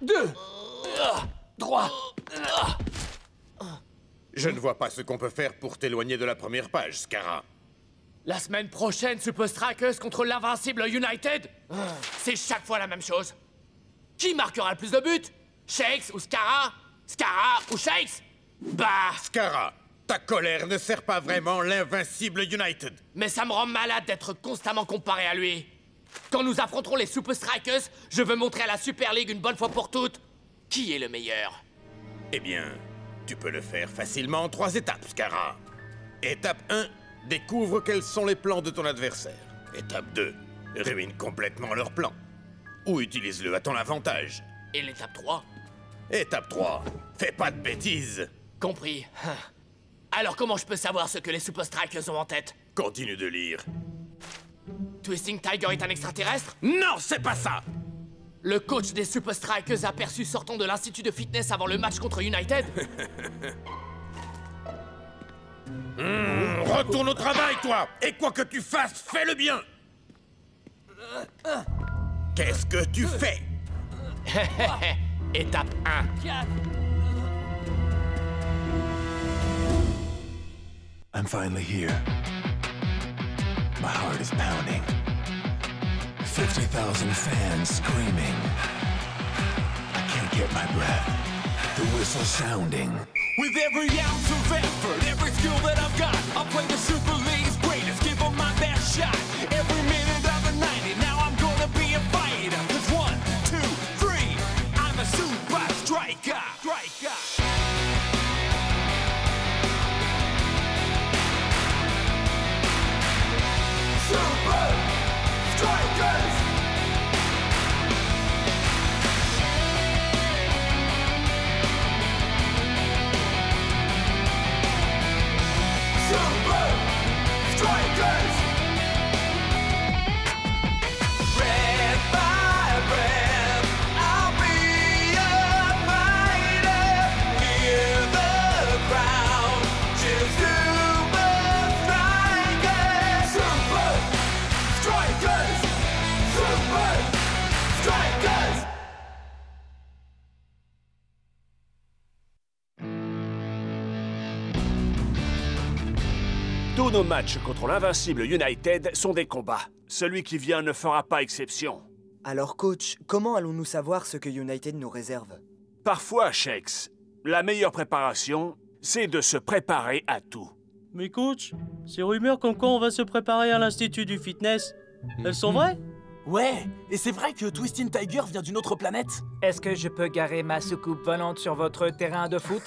2, 3. Je ne vois pas ce qu'on peut faire pour t'éloigner de la première page, Scarra. La semaine prochaine, Super Strikers contre l'invincible United. C'est chaque fois la même chose. Qui marquera le plus de buts? Shakes ou Scarra? Scarra ou Shakes? Bah... Scarra, ta colère ne sert pas vraiment l'invincible United. Mais ça me rend malade d'être constamment comparé à lui. Quand nous affronterons les Super Strikers, je veux montrer à la Super League une bonne fois pour toutes qui est le meilleur. Eh bien, tu peux le faire facilement en 3 étapes, Scarra. Étape 1, découvre quels sont les plans de ton adversaire. Étape 2, ruine complètement leurs plans. Ou utilise-le à ton avantage. Et l'étape 3? Étape 3, fais pas de bêtises. Compris. Alors comment je peux savoir ce que les Super Strikers ont en tête? Continue de lire. Twisting Tiger est un extraterrestre? Non, c'est pas ça! Le coach des Super Strikers aperçu sortant de l'institut de fitness avant le match contre United? Retourne au travail, toi! Et quoi que tu fasses, fais-le bien! Qu'est-ce que tu fais? Étape 1. I'm finally here. My heart is pounding. 50,000 fans screaming. I can't get my breath. The whistle sounding. With every ounce of effort, every skill that I've got, I'll play the Super League's greatest, give them my best shot. Every minute of the 90, now I'm gonna be a fighter. 'Cause 1, 2, 3, I'm a super striker. Super Strikers! Super Strikers! Breath by breath, I'll be a fighter. Hear the crowd cheer Super Strikers! Super Strikers! Super Strikers! Tous nos matchs contre l'invincible United sont des combats. Celui qui vient ne fera pas exception. Alors coach, comment allons-nous savoir ce que United nous réserve? Parfois, Shakes, la meilleure préparation, c'est de se préparer à tout. Mais coach, ces rumeurs comme quoi on va se préparer à l'institut du fitness, elles sont vraies? Ouais, et c'est vrai que Twisting Tiger vient d'une autre planète. Est-ce que je peux garer ma soucoupe volante sur votre terrain de foot?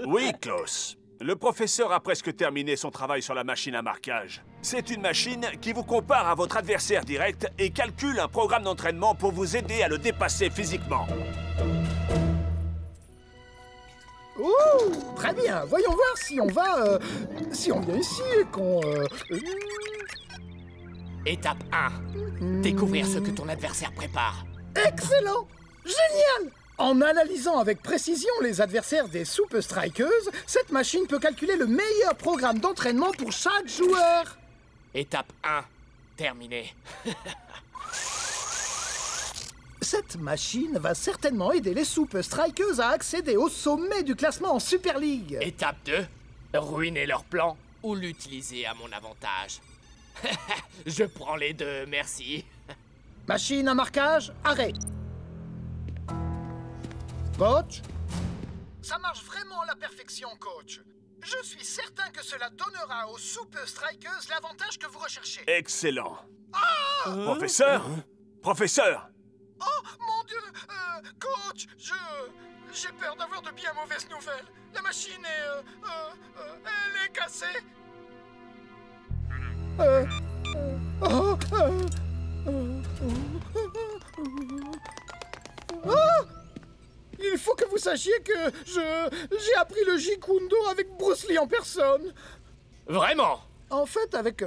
Oui, Klaus. Le professeur a presque terminé son travail sur la machine à marquage. C'est une machine qui vous compare à votre adversaire direct et calcule un programme d'entraînement pour vous aider à le dépasser physiquement. Ouh, très bien. Voyons voir si on va... si on vient ici et qu'on... Étape 1. Découvrir ce que ton adversaire prépare. Excellent! Génial! En analysant avec précision les adversaires des Super Strikers, cette machine peut calculer le meilleur programme d'entraînement pour chaque joueur. Étape 1. Terminé. Cette machine va certainement aider les Super Strikers à accéder au sommet du classement en Super League. Étape 2. Ruiner leur plan ou l'utiliser à mon avantage. Je prends les deux, merci. Machine à marquage, arrêt. Coach? Ça marche vraiment à la perfection, coach. Je suis certain que cela donnera aux Super Strikers l'avantage que vous recherchez. Excellent. Ah! Professeur? Professeur? Oh, mon Dieu! Coach, j'ai peur d'avoir de bien mauvaises nouvelles. La machine est... elle est cassée. Il faut que vous sachiez que j'ai appris le Jeet Kune Do avec Bruce Lee en personne. Vraiment? En fait, avec...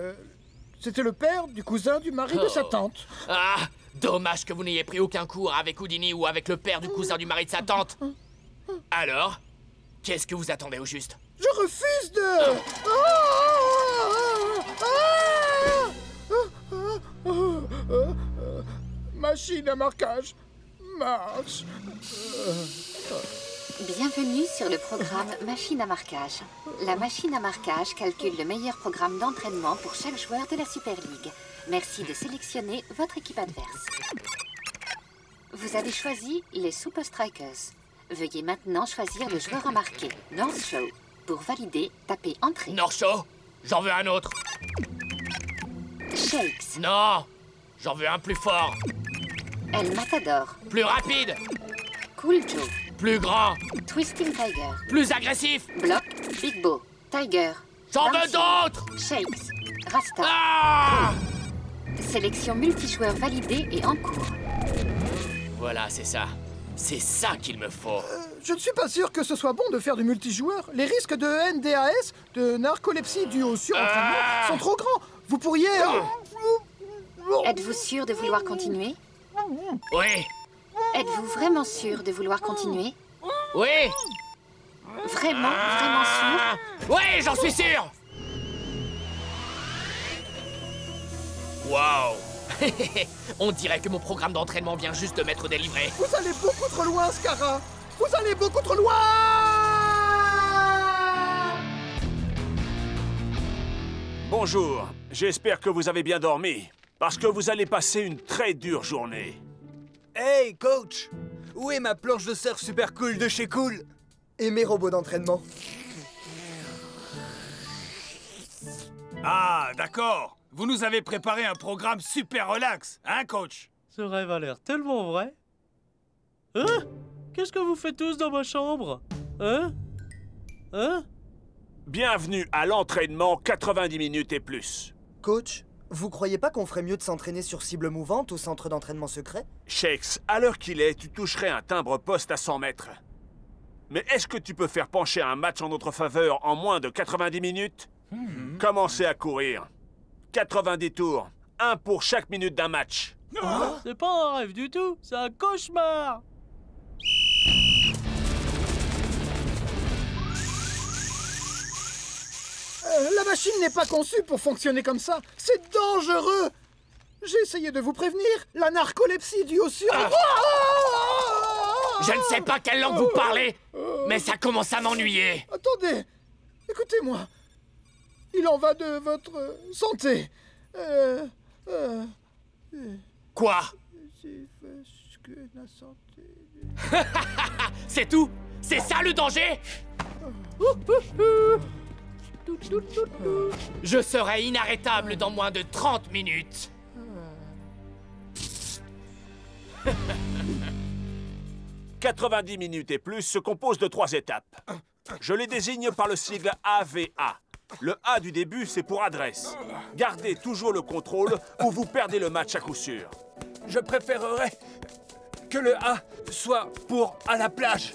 c'était le père du cousin du mari de sa tante. Ah, dommage que vous n'ayez pris aucun cours avec Houdini ou avec le père du cousin du mari de sa tante. Alors, qu'est-ce que vous attendez au juste? Je refuse de... Machine à marquage. marche. Bienvenue sur le programme Machine à marquage. La machine à marquage calcule le meilleur programme d'entraînement pour chaque joueur de la Super League. Merci de sélectionner votre équipe adverse. Vous avez choisi les Super Strikers. Veuillez maintenant choisir le joueur à marquer, North Show. Pour valider, tapez Entrée. North Show, j'en veux un autre. Shakes. Non, j'en veux un plus fort. El Matador. Plus rapide. Cool Joe. Plus grand. Twisting Tiger. Plus agressif. Block. Big Bo. Tiger. J'en veux d'autres. Shakes. Rasta. Ah! Sélection multijoueur validée et en cours. Voilà, c'est ça. C'est ça qu'il me faut. Je ne suis pas sûr que ce soit bon de faire du multijoueur. Les risques de NDAS, de narcolepsie due au surentraînement, sont trop grands. Vous pourriez... Êtes-vous sûr de vouloir continuer? Oui. Êtes-vous vraiment sûr de vouloir continuer? Oui. Vraiment sûr? Oui, j'en suis sûr. Waouh. On dirait que mon programme d'entraînement vient juste de m'être délivré. Vous allez beaucoup trop loin, Scara. Vous allez beaucoup trop loin. Bonjour, j'espère que vous avez bien dormi, parce que vous allez passer une très dure journée. Hey, coach! Où est ma planche de surf super cool de chez Cool? Et mes robots d'entraînement? Ah, d'accord. Vous nous avez préparé un programme super relax, hein, coach? Ce rêve a l'air tellement vrai. Hein? Qu'est-ce que vous faites tous dans ma chambre? Hein? Hein? Bienvenue à l'entraînement 90 minutes et plus. Coach, vous croyez pas qu'on ferait mieux de s'entraîner sur cible mouvante au centre d'entraînement secret? Shakes, à l'heure qu'il est, tu toucherais un timbre-poste à 100 mètres. Mais est-ce que tu peux faire pencher un match en notre faveur en moins de 90 minutes? Commencez à courir. 90 tours, un pour chaque minute d'un match. C'est pas un rêve du tout, c'est un cauchemar. La machine n'est pas conçue pour fonctionner comme ça. C'est dangereux. J'ai essayé de vous prévenir. La narcolepsie due au sur... Je ne sais pas quelle langue vous parlez, mais ça commence à m'ennuyer. Attendez, écoutez-moi. Il en va de votre santé. Quoi? C'est tout? C'est ça le danger? Je serai inarrêtable dans moins de 30 minutes. « 90 minutes et plus se compose de 3 étapes. Je les désigne par le sigle AVA. Le A du début, c'est pour adresse. Gardez toujours le contrôle ou vous perdez le match à coup sûr. Je préférerais que le A soit pour à la plage.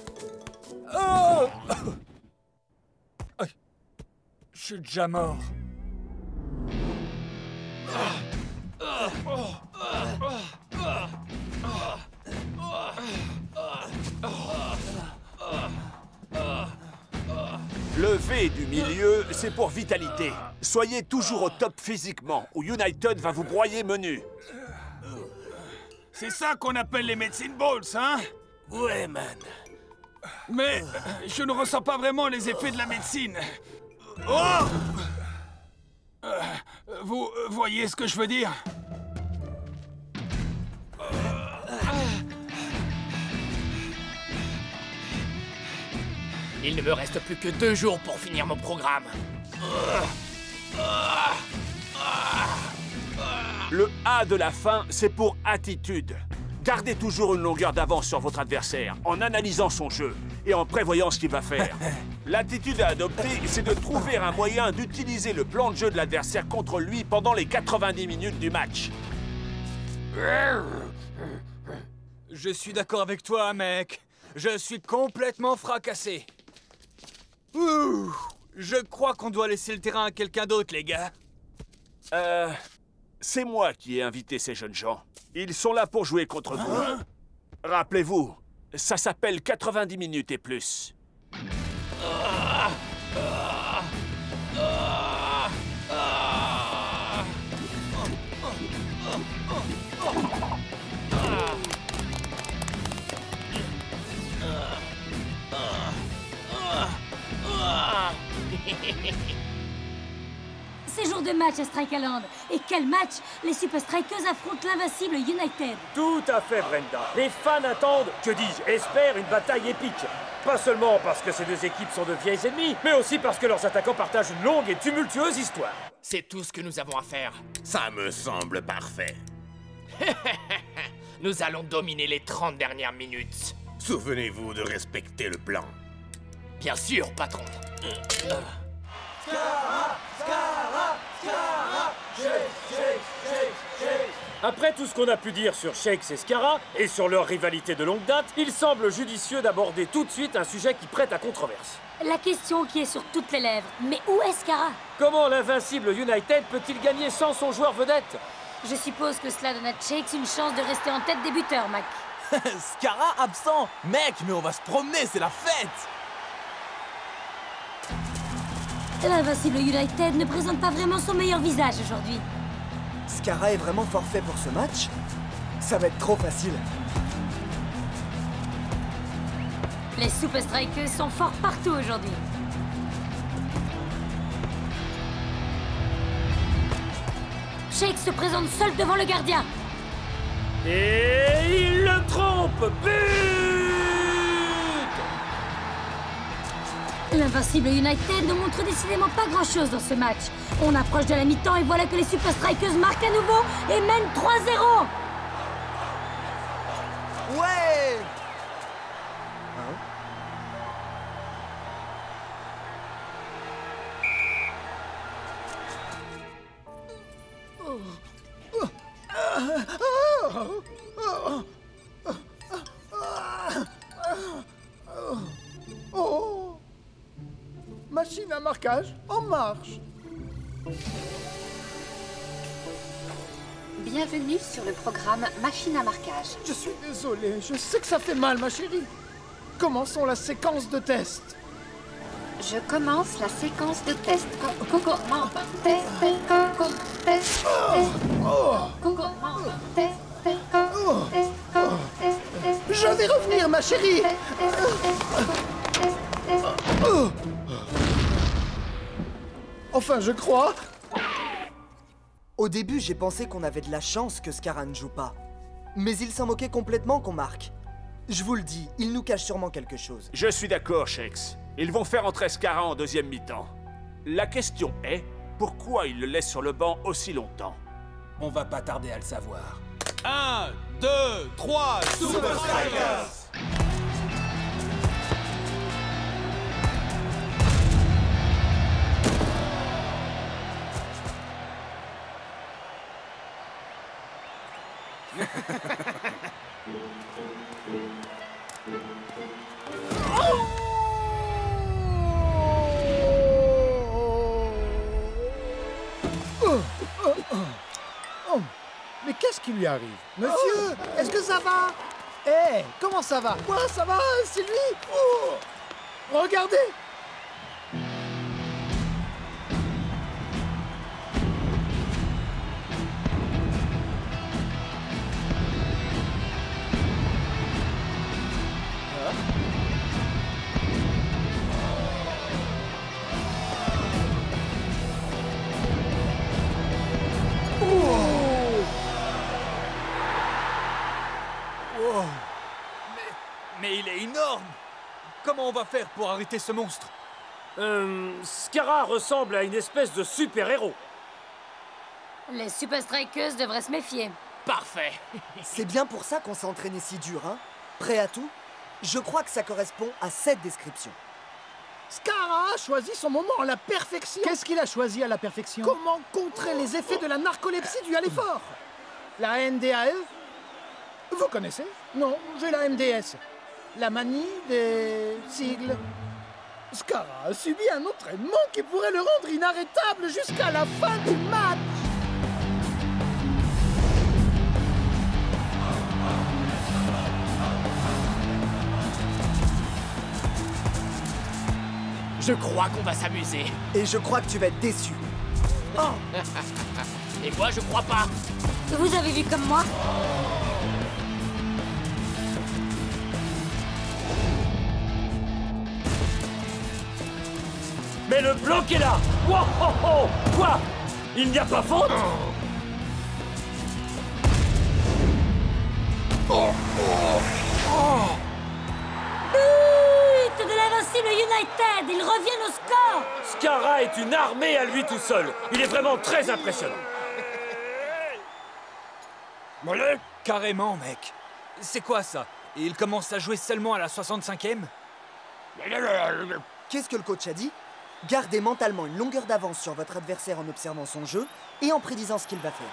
Oh! Je suis déjà mort. Le V du milieu, c'est pour vitalité. Soyez toujours au top physiquement, ou United va vous broyer menu. C'est ça qu'on appelle les medicine balls, hein? Ouais, man. Mais je ne ressens pas vraiment les effets de la médecine. Oh! Vous voyez ce que je veux dire? Il ne me reste plus que 2 jours pour finir mon programme. Le A de la fin, c'est pour attitude. Gardez toujours une longueur d'avance sur votre adversaire, en analysant son jeu et en prévoyant ce qu'il va faire. L'attitude à adopter, c'est de trouver un moyen d'utiliser le plan de jeu de l'adversaire contre lui pendant les 90 minutes du match. Je suis d'accord avec toi, mec. Je suis complètement fracassé. Ouh, je crois qu'on doit laisser le terrain à quelqu'un d'autre, les gars. C'est moi qui ai invité ces jeunes gens. Ils sont là pour jouer contre vous. Rappelez-vous, ça s'appelle 90 minutes et plus. C'est jour de match à Strikeland. Et quel match! Les Super Strikers affrontent l'invincible United. Tout à fait, Brenda. Les fans attendent, que dis-je, espèrent une bataille épique. Pas seulement parce que ces deux équipes sont de vieilles ennemies, mais aussi parce que leurs attaquants partagent une longue et tumultueuse histoire. C'est tout ce que nous avons à faire. Ça me semble parfait. Nous allons dominer les 30 dernières minutes. Souvenez-vous de respecter le plan. Bien sûr, patron. Après tout ce qu'on a pu dire sur Shakes et Scara, et sur leur rivalité de longue date, il semble judicieux d'aborder tout de suite un sujet qui prête à controverse. La question qui est sur toutes les lèvres. Mais où est Scara? Comment l'invincible United peut-il gagner sans son joueur vedette? Je suppose que cela donne à Shakes une chance de rester en tête des buteurs, Mac. Scara absent? Mec, mais on va se promener, c'est la fête! L'invincible United ne présente pas vraiment son meilleur visage aujourd'hui. Scara est vraiment forfait pour ce match? Ça va être trop facile. Les Super Strikers sont forts partout aujourd'hui. Shakes se présente seul devant le gardien. Et il le trompe! But! L'invincible United ne montre décidément pas grand-chose dans ce match. On approche de la mi-temps et voilà que les Super Strikers marquent à nouveau et mènent 3-0. Ouais! Oh! Machine à marquage en marche. Bienvenue sur le programme Machine à marquage. Je suis désolé, je sais que ça fait mal, ma chérie. Commençons la séquence de test. Je commence la séquence de test. Je vais revenir, ma chérie. Enfin, je crois. Au début, j'ai pensé qu'on avait de la chance que Scara ne joue pas. Mais il s'en moquait complètement qu'on marque. Je vous le dis, il nous cache sûrement quelque chose. Je suis d'accord, Shakes. Ils vont faire entrer Scara en deuxième mi-temps. La question est, pourquoi ils le laissent sur le banc aussi longtemps? On va pas tarder à le savoir. 1, 2, 3, Super Strikers! Oh, mais qu'est-ce qui lui arrive? Monsieur, est-ce que ça va? Eh, comment ça va? Moi, ça va, Sylvie? Oh, regardez! Mais il est énorme! Comment on va faire pour arrêter ce monstre? Scara ressemble à une espèce de super-héros. Les Super Strikers devraient se méfier. Parfait. C'est bien pour ça qu'on s'est entraîné si dur, hein? Prêt à tout? Je crois que ça correspond à cette description. Scara a choisi son moment à la perfection. Qu'est-ce qu'il a choisi à la perfection? Comment contrer les effets de la narcolepsie due à l'effort? La NDAE? Vous connaissez? Non, j'ai la MDS. La manie des sigles. Scara a subi un entraînement qui pourrait le rendre inarrêtable jusqu'à la fin du match. Je crois qu'on va s'amuser. Et je crois que tu vas être déçu. Oh. Et moi, je crois pas. Vous avez vu comme moi? Mais le bloc est là. Wow, oh, oh. Quoi? Il n'y a pas faute? But de l'invincible United. Ils reviennent au score. Scarra est une armée à lui tout seul. Il est vraiment très impressionnant. Mollet? Carrément, mec. C'est quoi ça? Et il commence à jouer seulement à la 65e? Qu'est-ce que le coach a dit? Gardez mentalement une longueur d'avance sur votre adversaire en observant son jeu et en prédisant ce qu'il va faire.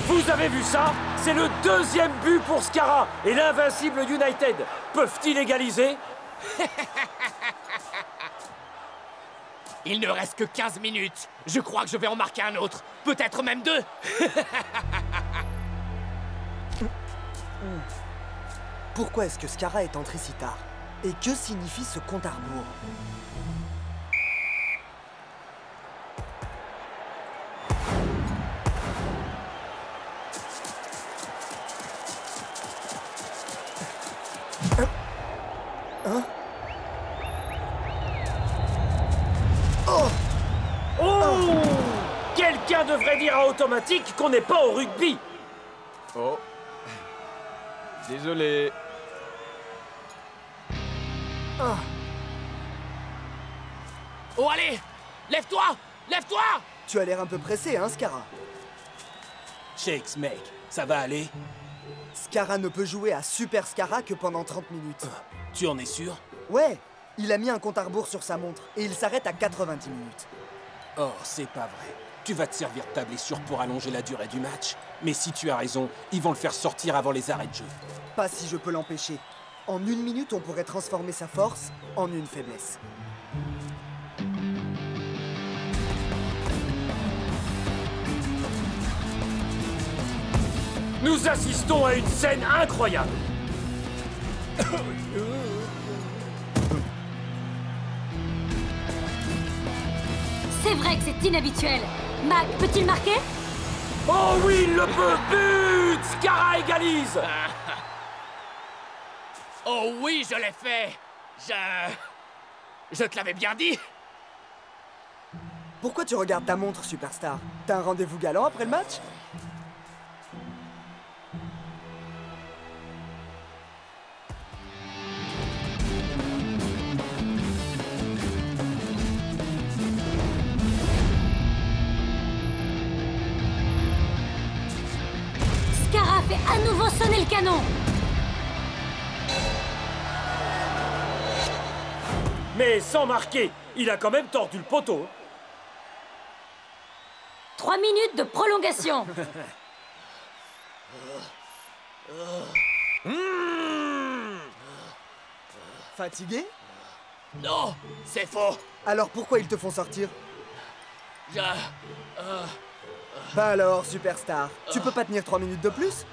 Vous avez vu ça? C'est le deuxième but pour Scarra et l'invincible United. Peuvent-ils égaliser? Il ne reste que 15 minutes. Je crois que je vais en marquer un autre. Peut-être même 2. Pourquoi est-ce que Scarra est entré si tard? Et que signifie ce compte à rebours? Hein? Oh! Quelqu'un devrait dire à Automatique qu'on n'est pas au rugby. Oh. Désolé. Oh, allez! Lève-toi! Lève-toi! Tu as l'air un peu pressé, hein, Scarra? Shakes, mec, ça va aller? Scarra ne peut jouer à Super Scarra que pendant 30 minutes. Tu en es sûr? Ouais, il a mis un compte à rebours sur sa montre et il s'arrête à 90 minutes. Oh, c'est pas vrai. Tu vas te servir de ta blessure pour allonger la durée du match. Mais si tu as raison, ils vont le faire sortir avant les arrêts de jeu. Pas si je peux l'empêcher. En 1 minute, on pourrait transformer sa force en une faiblesse. Nous assistons à une scène incroyable. C'est vrai que c'est inhabituel. Mac, peut-il marquer? Oh oui, il le peut. But! Scarra égalise. Oh oui, je l'ai fait. Je te l'avais bien dit. Pourquoi tu regardes ta montre, Superstar? T'as un rendez-vous galant après le match? Scarra fait à nouveau sonner le canon. Mais sans marquer, il a quand même tordu le poteau. 3 minutes de prolongation. Fatigué? Non, c'est faux. Alors pourquoi ils te font sortir? Je... Bah alors, Superstar, tu peux pas tenir 3 minutes de plus?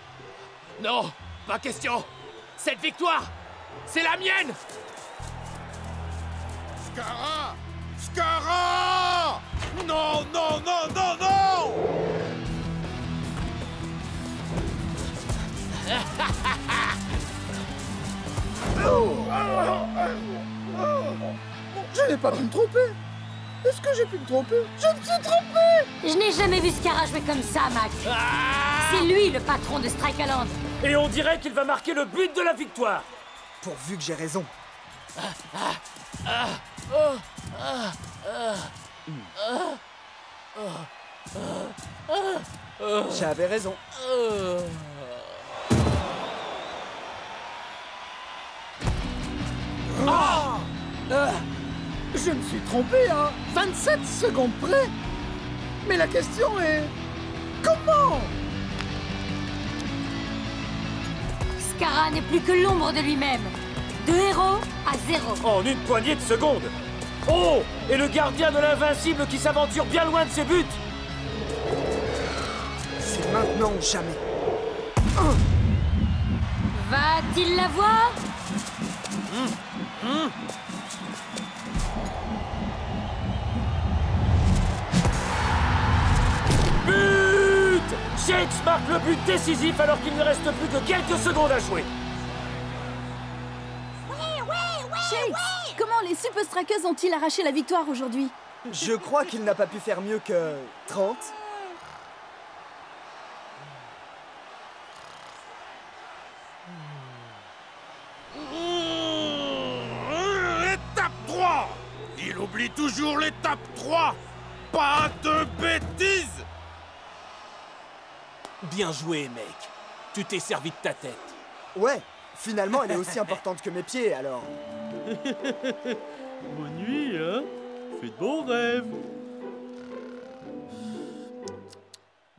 Non, pas question. Cette victoire, c'est la mienne. Scarra! Scarra! Non, non, non, non, non! Je n'ai pas pu me tromper. Est-ce que j'ai pu me tromper? Je me suis trompé! Je n'ai jamais vu Scarra jouer comme ça, Mac. C'est lui le patron de Strikeland. Et on dirait qu'il va marquer le but de la victoire. Pourvu que j'ai raison. J'avais raison. Je me suis trompé à 27 secondes près. Mais la question est... comment? Scarra n'est plus que l'ombre de lui-même. De héros à 0. En une poignée de secondes. Oh! Et le gardien de l'invincible qui s'aventure bien loin de ses buts. C'est maintenant ou jamais. Va-t-il l'avoir? But! Shakes marque le but décisif alors qu'il ne reste plus que quelques secondes à jouer. Shakes, comment les Super Strikers ont-ils arraché la victoire aujourd'hui? Je crois qu'il n'a pas pu faire mieux que 30. L'étape 3! Il oublie toujours l'étape 3! Pas de bêtises! Bien joué, mec. Tu t'es servi de ta tête. Ouais, finalement, elle est aussi importante que mes pieds, alors. Bonne nuit, hein? Fais de bons rêves.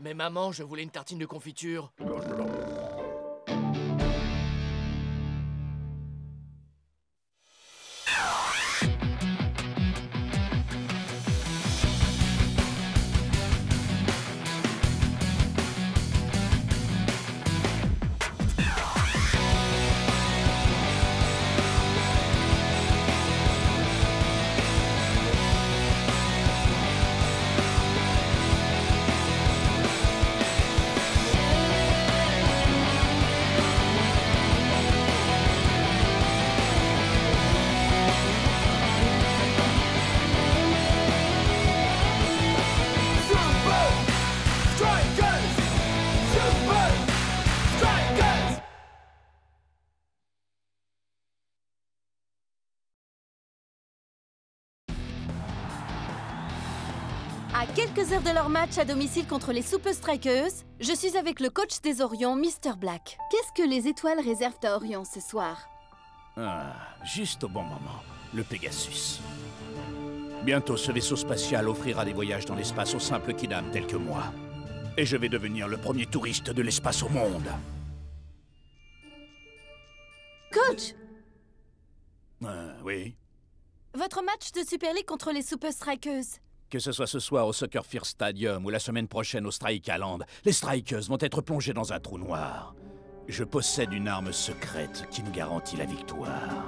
Mais maman, je voulais une tartine de confiture. À quelques heures de leur match à domicile contre les Super Strikers, je suis avec le coach des Orions, Mr. Black. Qu'est-ce que les étoiles réservent à Orion ce soir? Ah, juste au bon moment, le Pegasus. Bientôt, ce vaisseau spatial offrira des voyages dans l'espace aux simples kidam tels que moi. Et je vais devenir le premier touriste de l'espace au monde. Coach! Oui. Votre match de Super League contre les Super Strikers. Que ce soit ce soir au Soccer First Stadium ou la semaine prochaine au Strikeland, les Strikers vont être plongés dans un trou noir. Je possède une arme secrète qui nous garantit la victoire.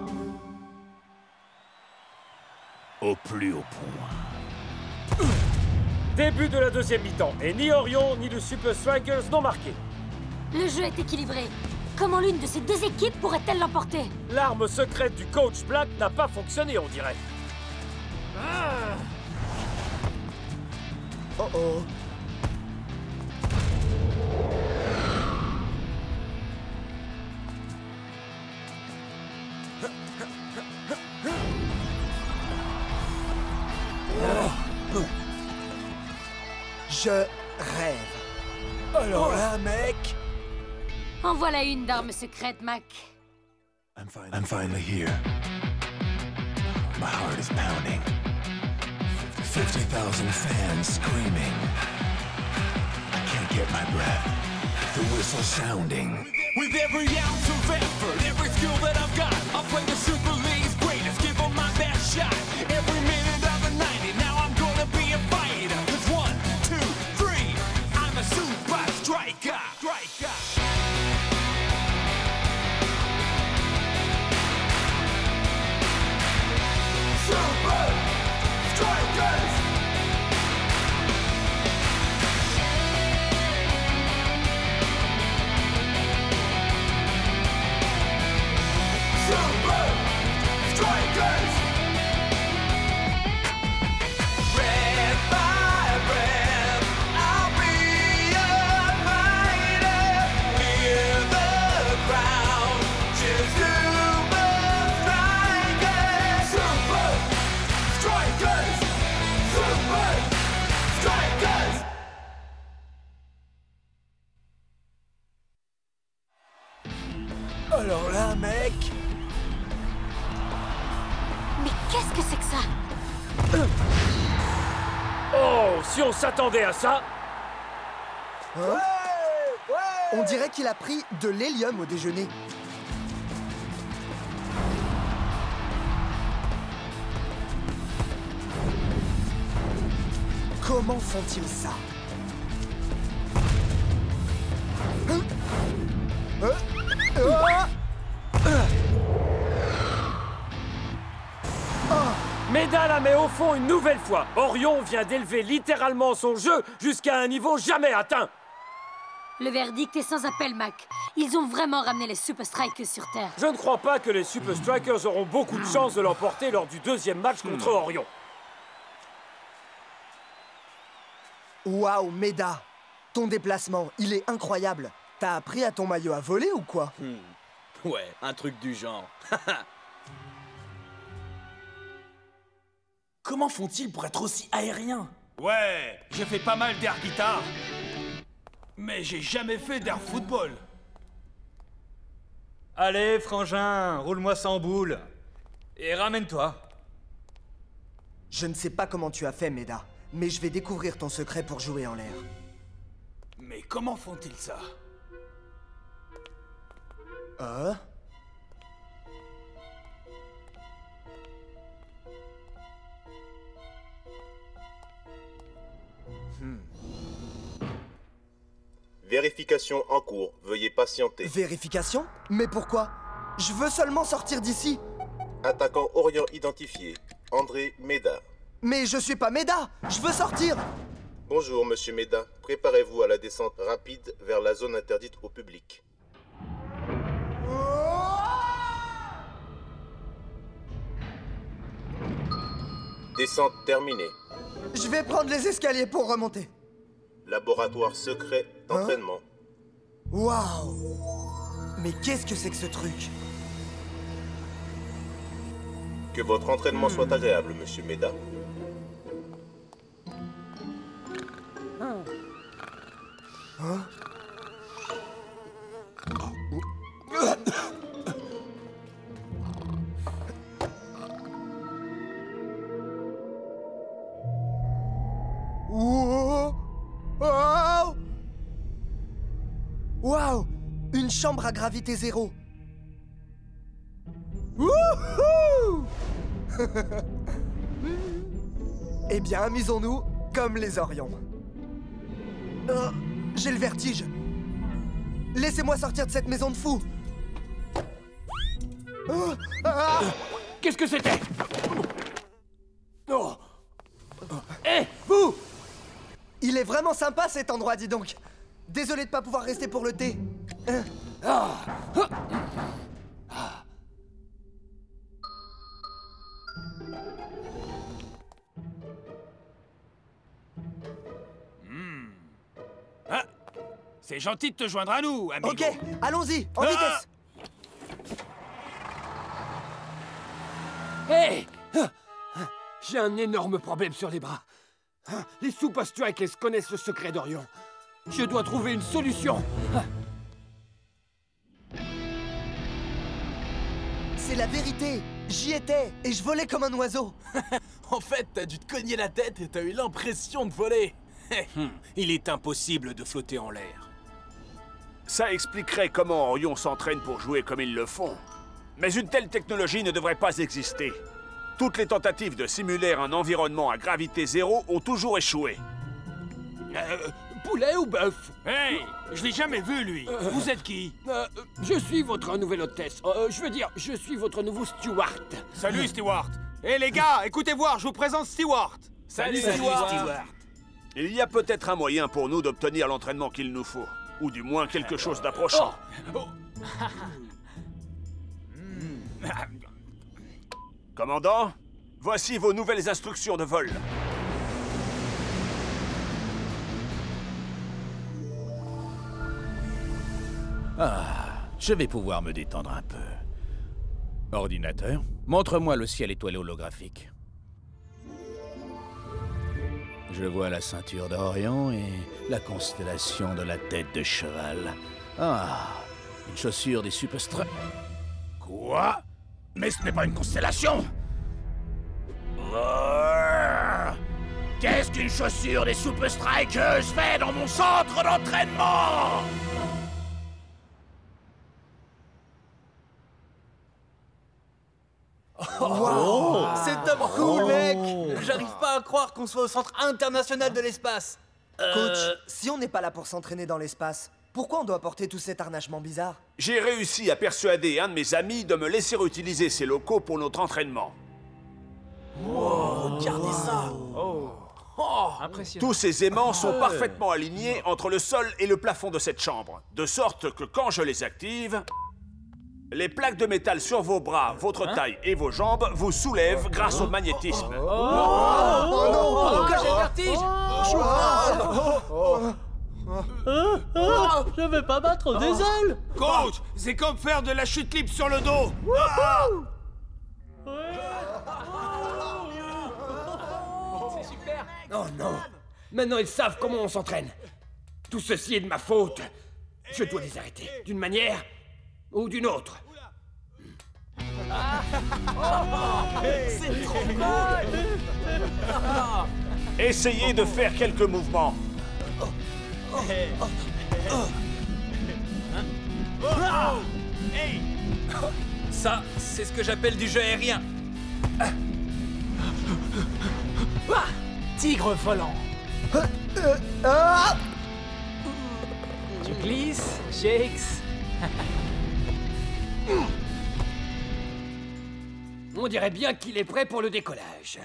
Au plus haut point. Début de la deuxième mi-temps, et ni Orion ni les Super Strikers n'ont marqué. Le jeu est équilibré. Comment l'une de ces deux équipes pourrait-elle l'emporter? L'arme secrète du coach Black n'a pas fonctionné, on dirait. Oh oh. Je rêve. Alors là, mec. En voilà une d'arme secrète, Mac. I'm finally here. My heart is pounding. 50,000 fans screaming. I can't get my breath. The whistle sounding. With every ounce of effort, every skill that I've got, I'll play the Super League's greatest, give them my best shot. Every minute of the 90, now I'm gonna be a fighter. 'Cause 1, 2, 3, I'm a super striker. Super Strikers! Super Strikers! Red by red, I'll be a fighter. Hear the crowd, cheers Super Strikers! Super Strikers! Super Strikers! Alors là, mec. Mais qu'est-ce que c'est que ça? Oh, si on s'attendait à ça. Hein? On dirait qu'il a pris de l'hélium au déjeuner. Comment font-ils ça? Meda la met au fond une nouvelle fois. Orion vient d'élever littéralement son jeu jusqu'à un niveau jamais atteint. Le verdict est sans appel, Mac. Ils ont vraiment ramené les Super Strikers sur Terre. Je ne crois pas que les Super Strikers auront beaucoup de chance de l'emporter lors du deuxième match contre Orion. Waouh, Meda! Ton déplacement, il est incroyable. T'as appris à ton maillot à voler ou quoi? Ouais, un truc du genre. Comment font-ils pour être aussi aériens? Ouais, j'ai fait pas mal d'air guitare. Mais j'ai jamais fait d'air football. Allez, frangin, roule-moi ça en boule. Et ramène-toi. Je ne sais pas comment tu as fait, Meda, mais je vais découvrir ton secret pour jouer en l'air. Mais comment font-ils ça? Vérification en cours. Veuillez patienter. Vérification? Mais pourquoi? Je veux seulement sortir d'ici. Attaquant Orion identifié. André Meda. Mais je suis pas Meda! Je veux sortir! Bonjour, monsieur Meda. Préparez-vous à la descente rapide vers la zone interdite au public. Descente terminée. Je vais prendre les escaliers pour remonter. Laboratoire secret d'entraînement. Waouh! Mais qu'est-ce que c'est que ce truc? Que votre entraînement soit agréable, monsieur Meda. Hein? Waouh! Une chambre à gravité zéro. Wouhou! Eh bien, amusons-nous comme les Orions. J'ai le vertige. Laissez-moi sortir de cette maison de fous. Qu'est-ce que c'était? Hé, vous! Il est vraiment sympa cet endroit, dis donc. Désolé de pas pouvoir rester pour le thé. C'est gentil de te joindre à nous, amigo. Ok, allons-y, en vitesse. Hé! J'ai un énorme problème sur les bras. Les Super Strikers connaissent le secret d'Orion. Je dois trouver une solution. C'est la vérité. J'y étais et je volais comme un oiseau. En fait, t'as dû te cogner la tête et t'as eu l'impression de voler. Il est impossible de flotter en l'air. Ça expliquerait comment Orion s'entraîne pour jouer comme ils le font. Mais une telle technologie ne devrait pas exister. Toutes les tentatives de simuler un environnement à gravité zéro ont toujours échoué. Poulet ou bœuf? Hey, je l'ai jamais vu, lui. Vous êtes qui? Je suis votre nouvelle hôtesse. Je veux dire, je suis votre nouveau steward. Salut, Stewart. Hé, les gars, écoutez voir, je vous présente Stewart. Salut, Stewart. Il y a peut-être un moyen pour nous d'obtenir l'entraînement qu'il nous faut. Ou du moins quelque chose d'approchant. Commandant, voici vos nouvelles instructions de vol. Je vais pouvoir me détendre un peu. Ordinateur, montre-moi le ciel étoilé holographique. Je vois la ceinture d'Orion et la constellation de la tête de cheval. Une chaussure des Super Strikers. Quoi? Mais ce n'est pas une constellation! Qu'est-ce qu'une chaussure des Super Strikers fait dans mon centre d'entraînement? Wow. C'est top cool, mec. J'arrive pas à croire qu'on soit au centre international de l'espace. Coach, si on n'est pas là pour s'entraîner dans l'espace, pourquoi on doit porter tout cet harnachement bizarre? J'ai réussi à persuader un de mes amis de me laisser utiliser ses locaux pour notre entraînement. Wow, regardez ça. Impressionnant. Tous ces aimants sont parfaitement alignés entre le sol et le plafond de cette chambre, de sorte que quand je les active, les plaques de métal sur vos bras, votre taille et vos jambes vous soulèvent grâce au magnétisme. Pourquoi j'ai le vertige? Je vais pas battre des ailes. Coach, c'est comme faire de la chute libre sur le dos. C'est super. Oh non! Maintenant ils savent comment on s'entraîne. Tout ceci est de ma faute. Je dois les arrêter, d'une manière ou d'une autre. C'est trop cool. Essayez de faire quelques mouvements. Ça, c'est ce que j'appelle du jeu aérien. Tigre volant. Tu glisses, Shakes. On dirait bien qu'il est prêt pour le décollage.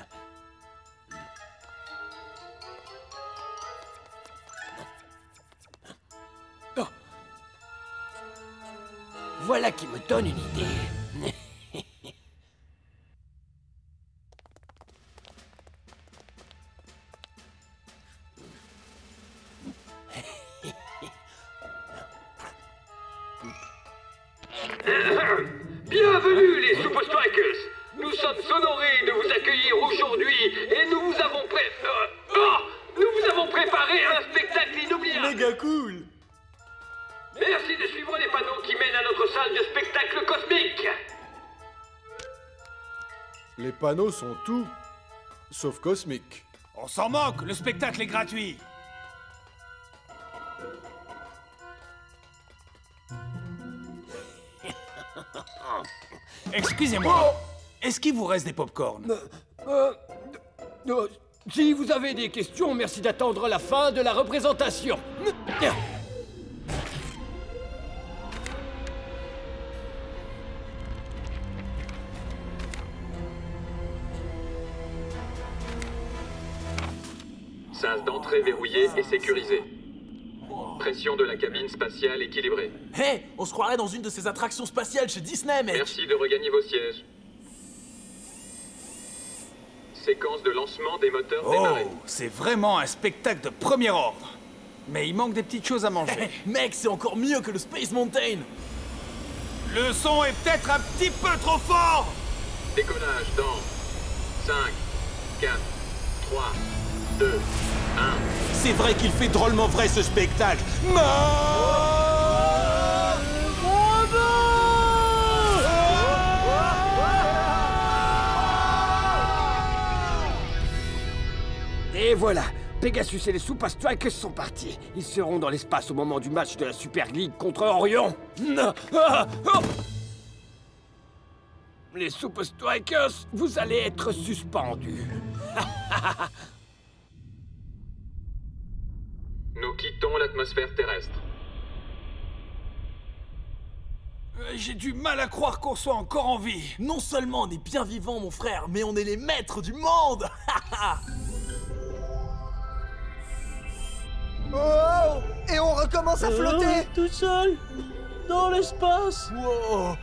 Oh. Voilà qui me donne une idée. Bienvenue les Super Strikers. Nous sommes honorés de vous accueillir aujourd'hui et nous vous avons préparé un spectacle inoubliable. Méga cool. Merci de suivre les panneaux qui mènent à notre salle de spectacle cosmique. Les panneaux sont tout, sauf cosmiques. On s'en moque, le spectacle est gratuit. Excusez-moi, est-ce qu'il vous reste des pop-corn? Si vous avez des questions, merci d'attendre la fin de la représentation. Sas d'entrée verrouillée et sécurisée. Pression de la cabine spatiale équilibrée. Hé, on se croirait dans une de ces attractions spatiales chez Disney, mec. Merci de regagner vos sièges. Séquence de lancement des moteurs démarrés. C'est vraiment un spectacle de premier ordre. Mais il manque des petites choses à manger. Mec, c'est encore mieux que le Space Mountain. Le son est peut-être un petit peu trop fort. Décollage dans 5, 4, 3, 2, 1. C'est vrai qu'il fait drôlement vrai ce spectacle. Et voilà, Pegasus et les Super Strikers sont partis. Ils seront dans l'espace au moment du match de la Super League contre Orion. Les Super Strikers, vous allez être suspendus. Nous quittons l'atmosphère terrestre. J'ai du mal à croire qu'on soit encore en vie. Non seulement on est bien vivants, mon frère, mais on est les maîtres du monde. Oh! Et on recommence à flotter! Tout seul dans l'espace. Wow.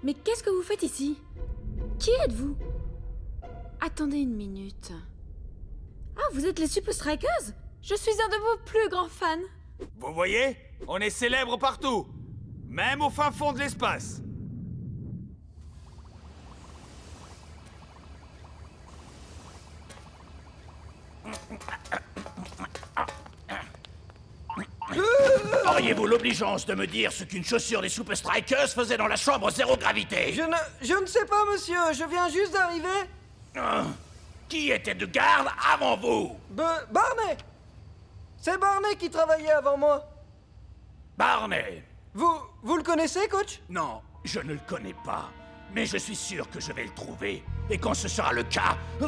Mais qu'est-ce que vous faites ici? Qui êtes-vous? Attendez une minute. Ah, vous êtes les Super Strikers? Je suis un de vos plus grands fans. Vous voyez? On est célèbres partout. Même au fin fond de l'espace. Auriez-vous l'obligeance de me dire ce qu'une chaussure des Super Strikers faisait dans la chambre zéro gravité? Je ne sais pas, monsieur. Je viens juste d'arriver. Qui était de garde avant vous? Barney! C'est Barney qui travaillait avant moi. Barney! Vous le connaissez, coach? Non, je ne le connais pas. Mais je suis sûr que je vais le trouver. Et quand ce sera le cas... Vous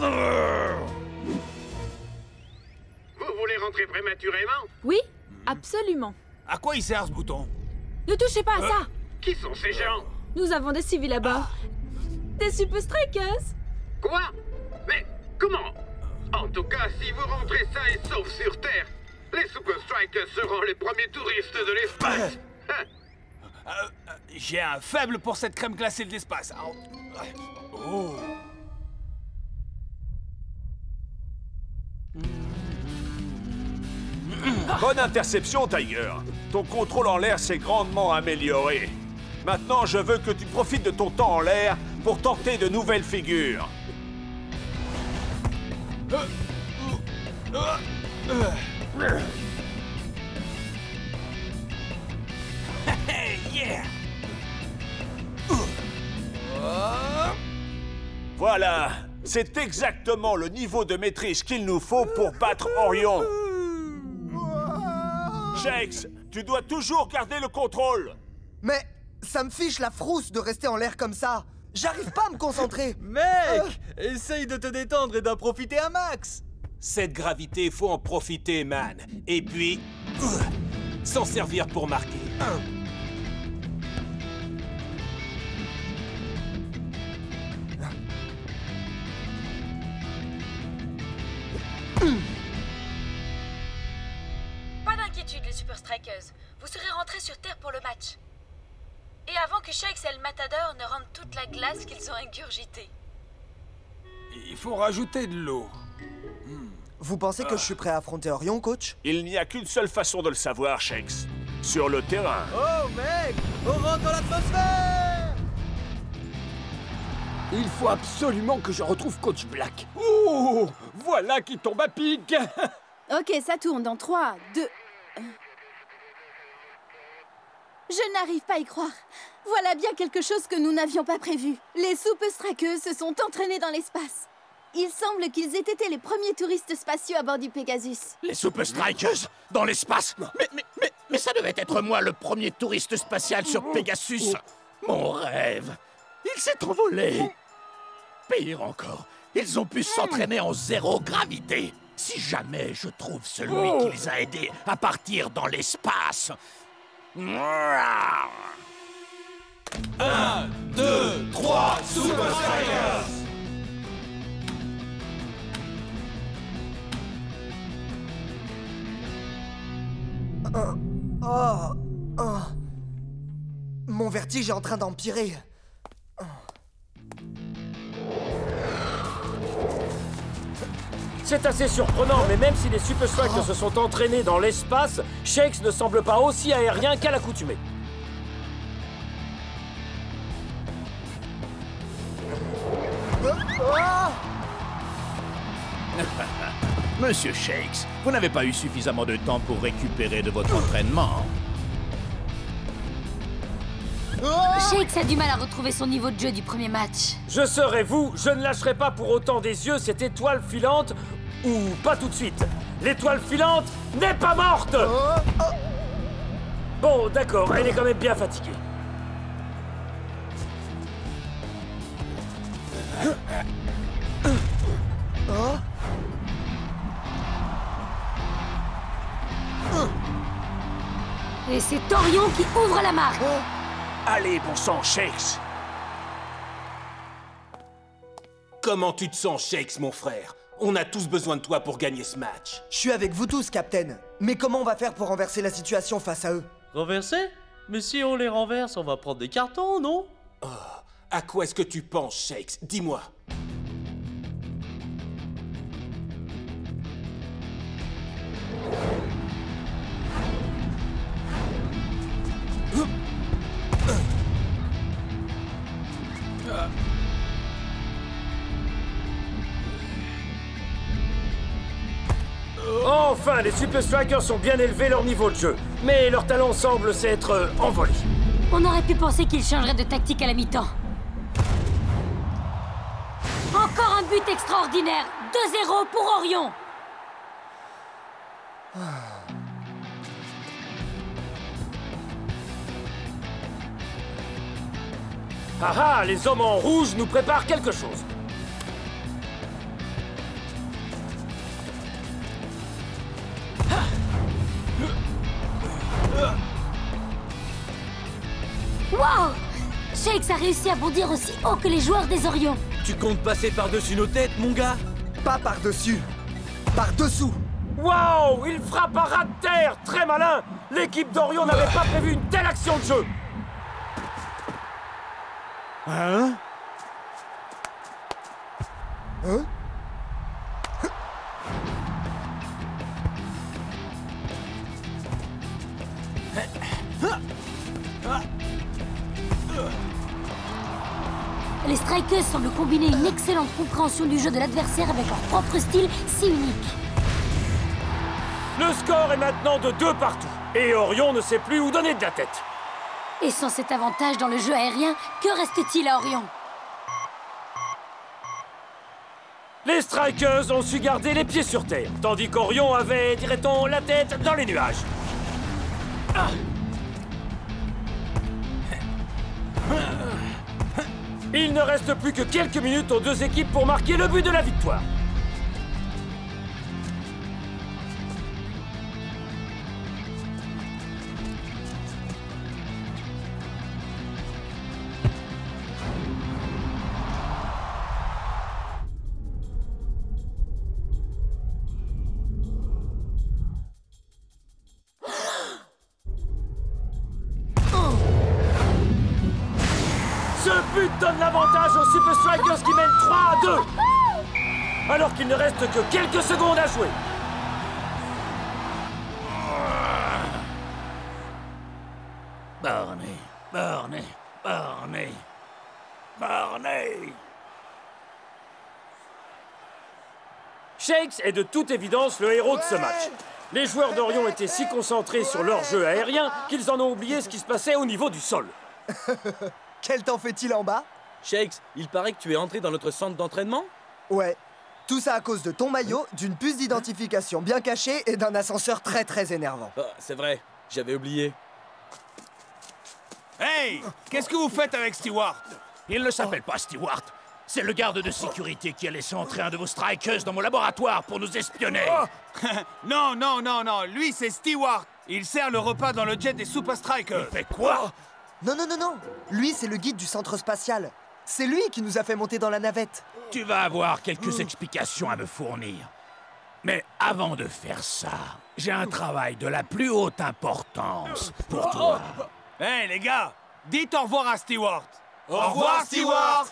voulez rentré prématurément? Oui, absolument. À quoi il sert ce bouton? Ne touchez pas à ça. Qui sont ces gens? Nous avons des civils à bord. Des Super Strikers. Quoi? Mais comment? En tout cas, si vous rentrez sains et saufs sur Terre, les Super Strikers seront les premiers touristes de l'espace. J'ai un faible pour cette crème glacée de l'espace. Oh. Bonne interception, Tiger. Ton contrôle en l'air s'est grandement amélioré. Maintenant, je veux que tu profites de ton temps en l'air pour tenter de nouvelles figures. Yeah. Voilà, c'est exactement le niveau de maîtrise qu'il nous faut pour battre Orion. Shakes, tu dois toujours garder le contrôle. Mais ça me fiche la frousse de rester en l'air comme ça. J'arrive pas à me concentrer. Mec, essaye de te détendre et d'en profiter à max. Cette gravité, faut en profiter, man. Et puis, s'en servir pour marquer. Pas d'inquiétude, les Super Strikers. Vous serez rentrés sur Terre pour le match. Et avant que Shakes et le Matador ne rendent toute la glace qu'ils ont ingurgitée. Il faut rajouter de l'eau. Vous pensez que je suis prêt à affronter Orion, coach? Il n'y a qu'une seule façon de le savoir, Shakes. Sur le terrain. Oh, mec, on rentre dans l'atmosphère. Il faut absolument que je retrouve Coach Black. Oh, voilà qui tombe à pic. Ok, ça tourne dans 3, 2... Je n'arrive pas à y croire. Voilà bien quelque chose que nous n'avions pas prévu. Les Super Strikers se sont entraînés dans l'espace. Il semble qu'ils aient été les premiers touristes spatiaux à bord du Pegasus. Les Super Strikers dans l'espace. Mais ça devait être moi le premier touriste spatial sur Pegasus. Mon rêve. Il s'est envolé. Pire encore, ils ont pu s'entraîner en zéro gravité. Si jamais je trouve celui qui les a aidés à partir dans l'espace. 1, 2, 3, Super Strikers! Mon vertige est en train d'empirer. C'est assez surprenant, mais même si les Super Strikers se sont entraînés dans l'espace, Shakes ne semble pas aussi aérien qu'à l'accoutumée. Monsieur Shakes, vous n'avez pas eu suffisamment de temps pour récupérer de votre entraînement. Shakes a du mal à retrouver son niveau de jeu du premier match. Je serai vous, je ne lâcherai pas pour autant des yeux cette étoile filante, ou pas tout de suite. L'étoile filante n'est pas morte. Bon, d'accord, elle est quand même bien fatiguée. Et c'est Orion qui ouvre la marque. Allez, bon sang, Shakes. Comment tu te sens, Shakes, mon frère? On a tous besoin de toi pour gagner ce match. Je suis avec vous tous, Captain. Mais comment on va faire pour renverser la situation face à eux? Renverser? Mais si on les renverse, on va prendre des cartons, non? Oh, à quoi est-ce que tu penses, Shakes? Dis-moi. Enfin, les Super Strikers ont bien élevé leur niveau de jeu, mais leur talent semble s'être envolé. On aurait pu penser qu'ils changeraient de tactique à la mi-temps. Encore un but extraordinaire. 2-0 pour Orion. Ah ah, les hommes en rouge nous préparent quelque chose. Shakes a réussi à bondir aussi haut que les joueurs des Orions. Tu comptes passer par-dessus nos têtes, mon gars? Pas par-dessus, par-dessous. Waouh! Il frappe un ras de terre! Très malin! L'équipe d'Orion n'avait pas prévu une telle action de jeu! Hein? Hein? Les Strikers semblent combiner une excellente compréhension du jeu de l'adversaire avec leur propre style si unique. Le score est maintenant de 2 partout. Et Orion ne sait plus où donner de la tête. Et sans cet avantage dans le jeu aérien, que reste-t-il à Orion? Les Strikers ont su garder les pieds sur terre, tandis qu'Orion avait, dirait-on, la tête dans les nuages. Il ne reste plus que quelques minutes aux deux équipes pour marquer le but de la victoire. Ce but donne l'avantage aux Super Strikers qui mènent 3-2. Alors qu'il ne reste que quelques secondes à jouer. Barney, Barney, Barney, Barney. Shakes est de toute évidence le héros de ce match. Les joueurs d'Orion étaient si concentrés sur leur jeu aérien qu'ils en ont oublié ce qui se passait au niveau du sol. Quel temps fait-il en bas? Shakes, il paraît que tu es entré dans notre centre d'entraînement? Ouais. Tout ça à cause de ton maillot, d'une puce d'identification bien cachée et d'un ascenseur très énervant. Oh, c'est vrai, j'avais oublié. Hey! Qu'est-ce que vous faites avec Stewart? Il ne s'appelle pas Stewart. C'est le garde de sécurité qui a laissé entrer un de vos Strikers dans mon laboratoire pour nous espionner. Oh. Non, non, non, non. Lui, c'est Stewart. Il sert le repas dans le jet des Super Strikers. Il fait quoi? Non, non, non, non. Lui, c'est le guide du centre spatial. C'est lui qui nous a fait monter dans la navette. Tu vas avoir quelques explications à me fournir. Mais avant de faire ça, j'ai un travail de la plus haute importance pour toi. Hey, les gars, dites au revoir à Stewart. Au revoir, Stewart.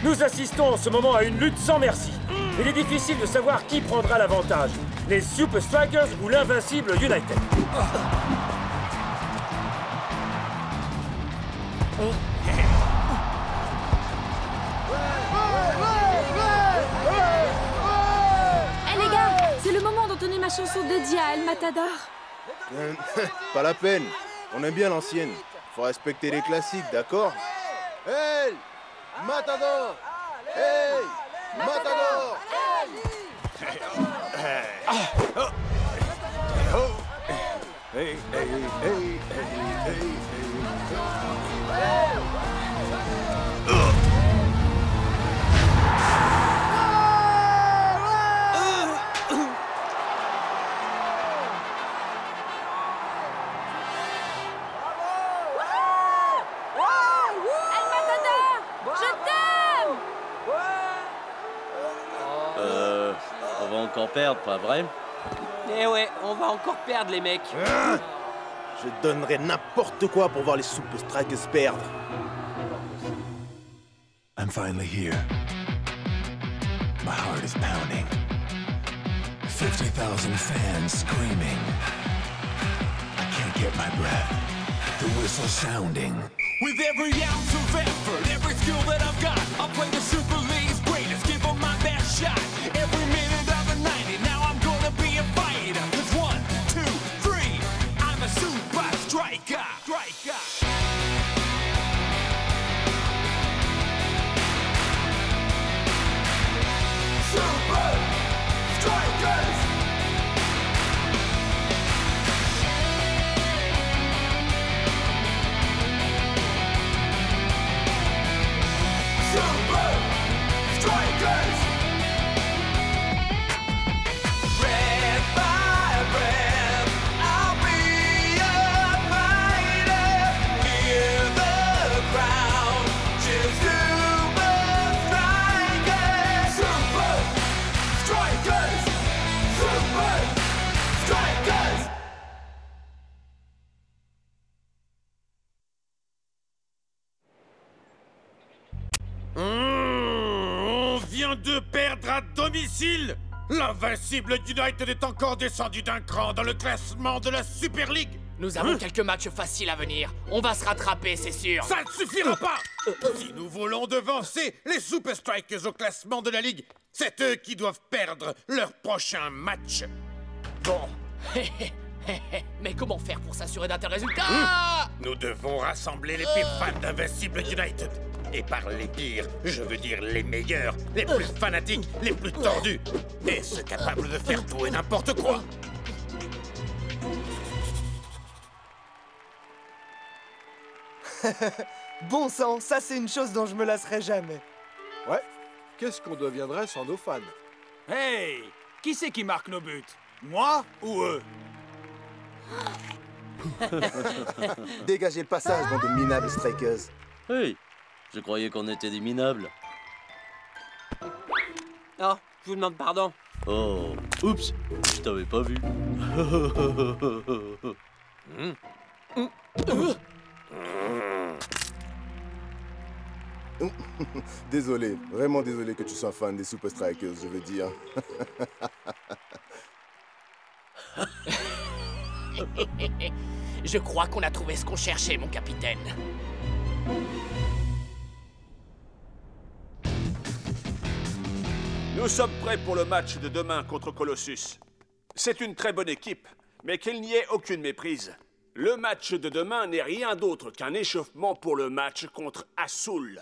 Nous assistons en ce moment à une lutte sans merci. Il est difficile de savoir qui prendra l'avantage, les Super Strikers ou l'invincible United. Eh les gars, c'est le moment d'entonner ma chanson dédiée à El Matador. Pas la peine. On aime bien l'ancienne. Faut respecter les classiques, d'accord? Hey! Matador! Hey! Matador! Hey, hey, hey, hey, hey, On va encore perdre, pas vrai? Eh ouais, on va encore perdre les mecs. Je donnerais n'importe quoi pour voir les Super Strikers perdre. I'm finally here. My heart is pounding. 50,000 fans screaming. I can't get my breath. The whistle sounding. With every ounce of effort, every skill that I've got, I'll play the Super League's greatest, give them my best shot. Every minute of the 90, now I'm gonna be a fighter. 'Cause 1, 2, 3, I'm a super striker. Super Strikers! Super Strikers! Breath by breath, I'll be a fighter. Hear the crowd cheer Super Strikers! Super Strikers! Super Strikers! On vient de perdre à domicile. L'invincible United est encore descendu d'un cran dans le classement de la Super League. Nous avons quelques matchs faciles à venir. On va se rattraper, c'est sûr. Ça ne suffira pas. Si nous voulons devancer les Super Strikers au classement de la Ligue, c'est eux qui doivent perdre leur prochain match. Bon. Mais comment faire pour s'assurer d'un tel résultat? Nous devons rassembler les pires fans d'Invincible United. Et par les pires, je veux dire les meilleurs, les plus fanatiques, les plus tordus. Et ceux capables de faire tout et n'importe quoi. Bon sang, ça c'est une chose dont je me lasserai jamais. Ouais, qu'est-ce qu'on deviendrait sans nos fans? Hey! Qui c'est qui marque nos buts? Moi ou eux? Dégagez le passage, bande de minables Strikers. Hey, je croyais qu'on était des minables. Oh, je vous demande pardon. Oh, oups, je t'avais pas vu. Désolé, vraiment désolé que tu sois fan des Super Strikers, je veux dire. Je crois qu'on a trouvé ce qu'on cherchait, mon capitaine. Nous sommes prêts pour le match de demain contre Colossus. C'est une très bonne équipe, mais qu'il n'y ait aucune méprise. Le match de demain n'est rien d'autre qu'un échauffement pour le match contre Azul.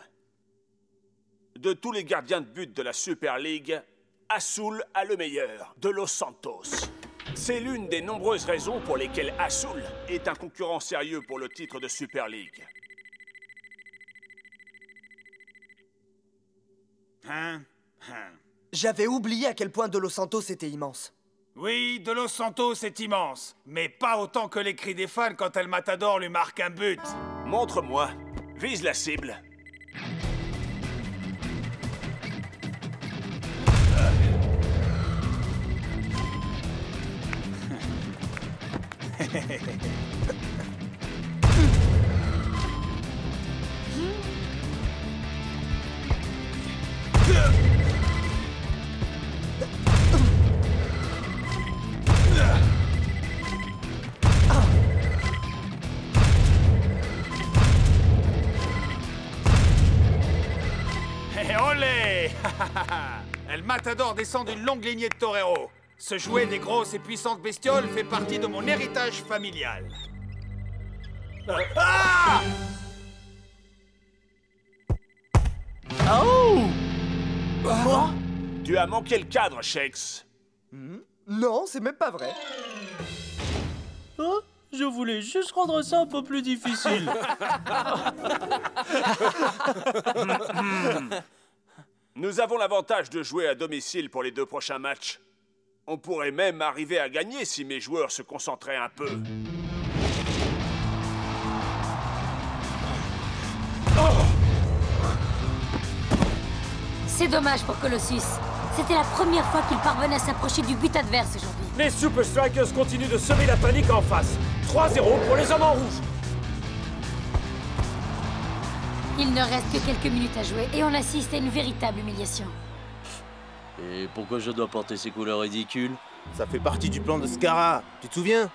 De tous les gardiens de but de la Super League, Azul a le meilleur, de Los Santos. C'est l'une des nombreuses raisons pour lesquelles Azul est un concurrent sérieux pour le titre de Super League. J'avais oublié à quel point De Los Santos était immense. Oui, De Los Santos est immense, mais pas autant que les cris des fans quand El Matador lui marque un but. Montre-moi. Vise la cible. Et olé! El Matador descend d'une longue lignée de toreros. Ce jouet des grosses et puissantes bestioles fait partie de mon héritage familial. Ah! Oh! Quoi? Tu as manqué le cadre, Shakes. Non, c'est même pas vrai. Oh, je voulais juste rendre ça un peu plus difficile. Nous avons l'avantage de jouer à domicile pour les 2 prochains matchs. On pourrait même arriver à gagner si mes joueurs se concentraient un peu. C'est dommage pour Colossus. C'était la première fois qu'il parvenait à s'approcher du but adverse aujourd'hui. Les Super Strikers continuent de semer la panique en face. 3-0 pour les hommes en rouge. Il ne reste que quelques minutes à jouer et on assiste à une véritable humiliation. Et pourquoi je dois porter ces couleurs ridicules? Ça fait partie du plan de Scara, tu te souviens?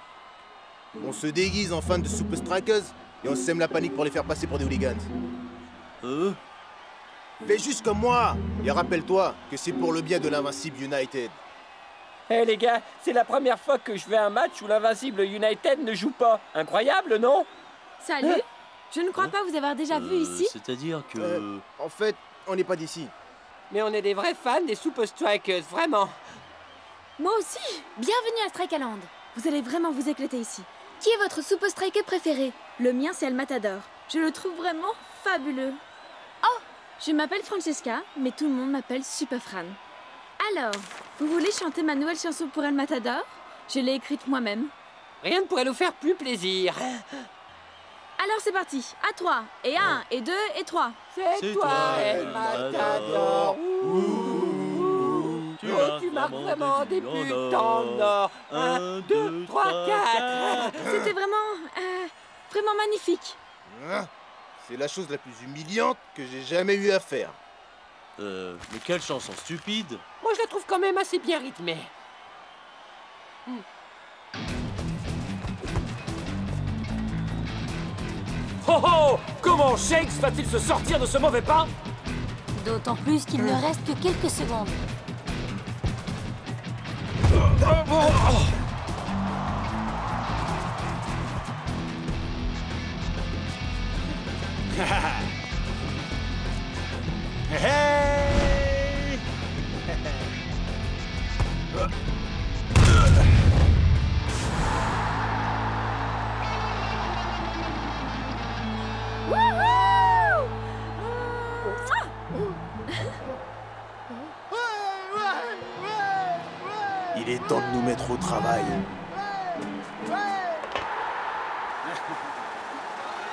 On se déguise en fans de Super Strikers et on sème la panique pour les faire passer pour des hooligans. Fais juste comme moi et rappelle-toi que c'est pour le bien de l'Invincible United. Hé les gars, c'est la première fois que je vais à un match où l'Invincible United ne joue pas. Incroyable, non? Salut. Je ne crois pas vous avoir déjà vu ici. C'est-à-dire que... En fait, on n'est pas d'ici. Mais on est des vrais fans des Super Strikers, vraiment. Moi aussi. Bienvenue à Strikeland. Vous allez vraiment vous éclater ici. Qui est votre Super Striker préféré? Le mien, c'est El Matador. Je le trouve vraiment fabuleux. Oh, je m'appelle Francesca, mais tout le monde m'appelle Super Fran. Alors, vous voulez chanter ma nouvelle chanson pour El Matador? Je l'ai écrite moi-même. Rien ne pourrait nous faire plus plaisir. Alors c'est parti, à 3, et 1, et 2, et 3. C'est toi, El Matador. Tu marques vraiment des buts en or. 1, 2, 3, 4. C'était vraiment magnifique. C'est la chose la plus humiliante que j'ai jamais eu à faire. Mais quelle chanson stupide. Moi, je la trouve quand même assez bien rythmée. Oh oh! Comment Shakes va-t-il se sortir de ce mauvais pas? D'autant plus qu'il ne reste que quelques secondes. Hey! Il est temps de nous mettre au travail.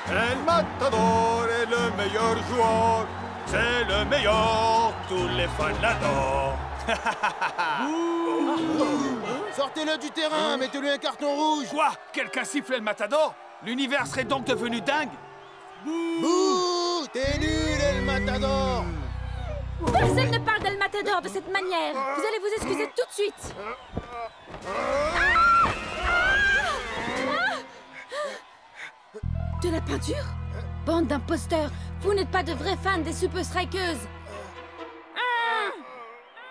El Matador est le meilleur joueur. C'est le meilleur, tous les fans l'adorent. Sortez-le du terrain, mettez-lui un carton rouge. Quoi? Quelqu'un siffle le Matador? L'univers serait donc devenu dingue? Bouh! T'es nul, El Matador! Personne ne parle d'El Matador de cette manière. Vous allez vous excuser tout de suite. De la peinture? Bande d'imposteurs. Vous n'êtes pas de vrais fans des Super Strikers.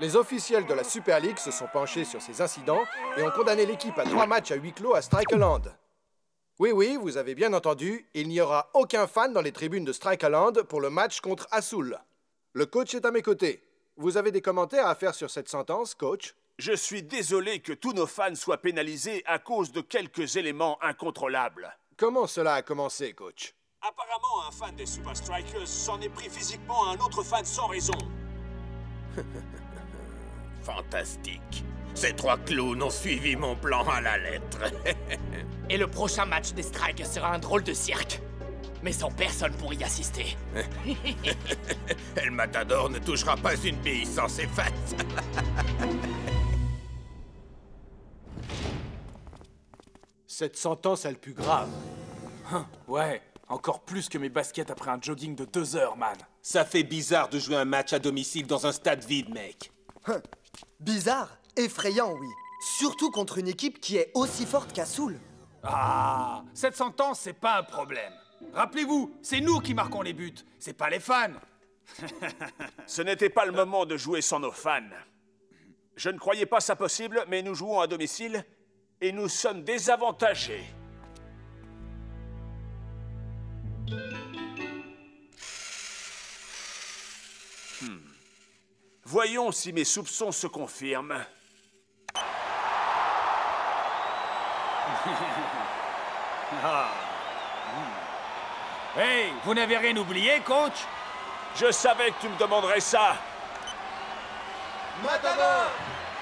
Les officiels de la Super League se sont penchés sur ces incidents et ont condamné l'équipe à 3 matchs à huis clos à Strikeland. Oui, vous avez bien entendu, il n'y aura aucun fan dans les tribunes de Strikeland pour le match contre Assoul. Le coach est à mes côtés. Vous avez des commentaires à faire sur cette sentence, coach? Je suis désolé que tous nos fans soient pénalisés à cause de quelques éléments incontrôlables. Comment cela a commencé, coach? Apparemment, un fan des Super Strikers s'en est pris physiquement à un autre fan sans raison. Fantastique. Ces 3 clowns ont suivi mon plan à la lettre. Et le prochain match des Strikers sera un drôle de cirque. Mais sans personne pour y assister. El Matador ne touchera pas une bille sans ses fans. Cette sentence est le plus grave. Ouais, encore plus que mes baskets après un jogging de 2 heures, man. Ça fait bizarre de jouer un match à domicile dans un stade vide, mec. Bizarre, effrayant, oui. Surtout contre une équipe qui est aussi forte qu'Assoul. Ah, cette sentence, c'est pas un problème. Rappelez-vous, c'est nous qui marquons les buts, c'est pas les fans. Ce n'était pas le moment de jouer sans nos fans. Je ne croyais pas ça possible, mais nous jouons à domicile et nous sommes désavantagés. Voyons si mes soupçons se confirment. Hey, vous n'avez rien oublié, coach? Je savais que tu me demanderais ça. Matador!